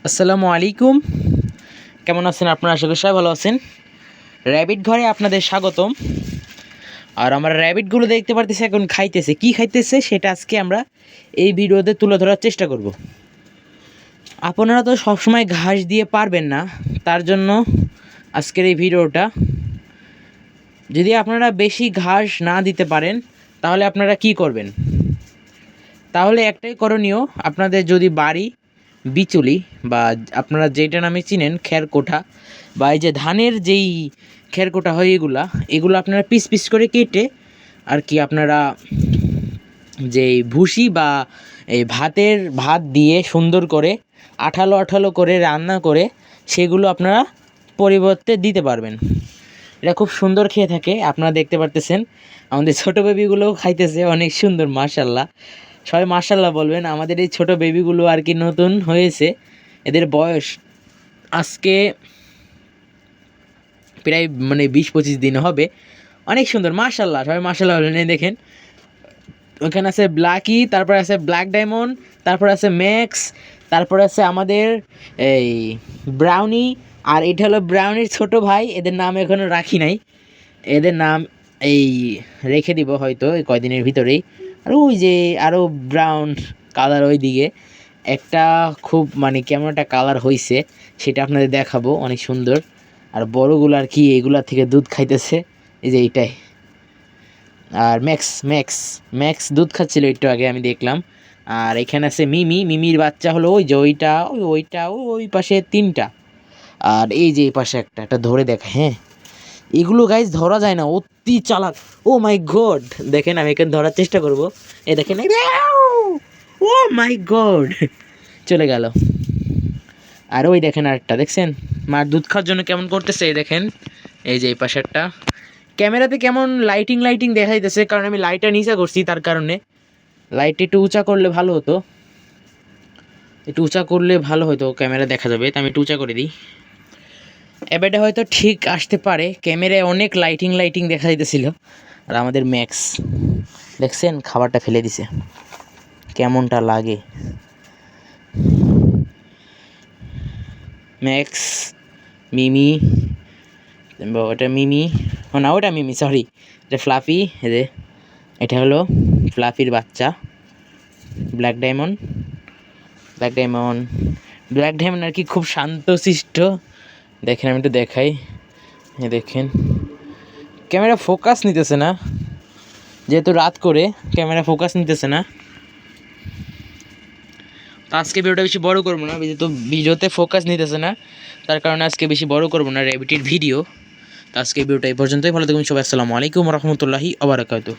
আসসালামু আলাইকুম। কেমন আছেন আপনারা? আশা করি সবাই ভালো আছেন। র্যাবিট ঘরে আপনাদের স্বাগতম। আর আমরা র্যাবিটগুলো দেখতে পারতেছি এখন খাইতেছে। কি খাইতেছে সেটা আজকে আমরা এই ভিডিওতে তুলে ধরার চেষ্টা করব। আপনারা তো সবসময় ঘাস দিয়ে পারবেন না, তার জন্য আজকের এই ভিডিওটা। যদি আপনারা বেশি ঘাস না দিতে পারেন তাহলে আপনারা কি করবেন? তাহলে একটাই করণীয়, আপনাদের যদি বাড়ি বিচুলি বা আপনারা যেটা নামে চিনেন খেরকোঠা, বা এই যে ধানের যেই খেরকোঠা হয় এগুলো আপনারা পিস পিস করে কেটে আর কি আপনারা যেই ভুসি বা এই ভাত দিয়ে সুন্দর করে আঠালো আঠালো করে রান্না করে সেগুলো আপনারা পরিবর্তে দিতে পারবেন। এটা খুব সুন্দর খেয়ে থাকে। আপনারা দেখতে পারতেছেন আমাদের ছোটো বেবিগুলোও খাইতেছে, অনেক সুন্দর, মাশাল্লাহ। সবাই মাশাল্লাহ বলবেন। আমাদের এই ছোটো বেবিগুলো আর কি নতুন হয়েছে, এদের বয়স আজকে প্রায় 20-25 দিন হবে। অনেক সুন্দর, মাশাল্লাহ, সবাই মাশাল্লাহ বলবেন। এই দেখেন, ওখানে আছে ব্ল্যাকি, তারপর আছে ব্ল্যাক ডায়মন্ড, তারপর আছে ম্যাক্স, তারপর আছে আমাদের এই ব্রাউনি। আর এটা হলো ব্রাউনির ছোট ভাই, এদের নাম এখনও রাখি নাই। এদের নাম এই রেখে দিব হয়তো এই কয়দিনের ভিতরেই। আর ওই যে আরও ব্রাউন কালার ওই দিকে একটা খুব কেমন একটা কালার হয়েছে, সেটা আপনাদের দেখাবো, অনেক সুন্দর। আর বড়গুলো আর কি এগুলার থেকে দুধ খাইতেছে, এই যে এইটাই। আর ম্যাক্স ম্যাক্স ম্যাক্স দুধ খাচ্ছিল একটু আগে, আমি দেখলাম। আর এখানে আছে মিমির বাচ্চা হলো ওই যে ওইটা ওই পাশে 3টা। আর এই যে এই পাশে একটা ধরে দেখা, হ্যাঁ, এগুলো গাইজ ধরা যায় না, অতি চালাক। ও মাই গড, দেখেন আমি এখানে ধরার চেষ্টা করব। এই দেখেন, ও মাই গড, চলে গেল। আর ওই দেখেন আরেকটা, দেখছেন মার দুধ খাওয়ার জন্য কেমন করতেছে, এই দেখেন। এই যে এই পাশে একটা। ক্যামেরাতে কেমন লাইটিং দেখা যাইতেছে, কারণ আমি লাইটটা নিচা করছি, তার কারণে লাইটটা একটু উঁচা করলে ভালো হতো। একটু উঁচা করলে ভালো হতো, ক্যামেরা দেখা যাবে, তো আমি একটু উঁচা করে দিই। এবারটা হয়তো ঠিক আসতে পারে, ক্যামেরায় অনেক লাইটিং দেখা যাইতেছিল। আর আমাদের ম্যাক্স দেখছেন খাবারটা ফেলে দিছে, কেমনটা লাগে। ম্যাক্স, মিমি, ওটা মিমি, ও না ওটা মিমি, সরি, এটা ফ্লাফি। এটা হলো ফ্লাফির বাচ্চা ব্ল্যাক ডায়মন্ড। ব্ল্যাক ডায়মন্ড আর কি খুব শান্তশিষ্ট। দেখেন আমি একটু দেখাই, দেখেন ক্যামেরা ফোকাস নিতেছে না, যেহেতু রাত করে ক্যামেরা ফোকাস নিতেছে না। তো আজকে ভিডিওটা বেশি বড় করবো না, যেহেতু ভিডিওতে ফোকাস নিতেছে না, তার কারণে আজকে বেশি বড় করবো না র্যাবিটের ভিডিও। তো আজকে ভিডিওটা এই পর্যন্তই। ভালো থাকবেন সবাই। আসসালামু আলাইকুম রহমতুল্লাহি ওয়া বারাকাতুহু।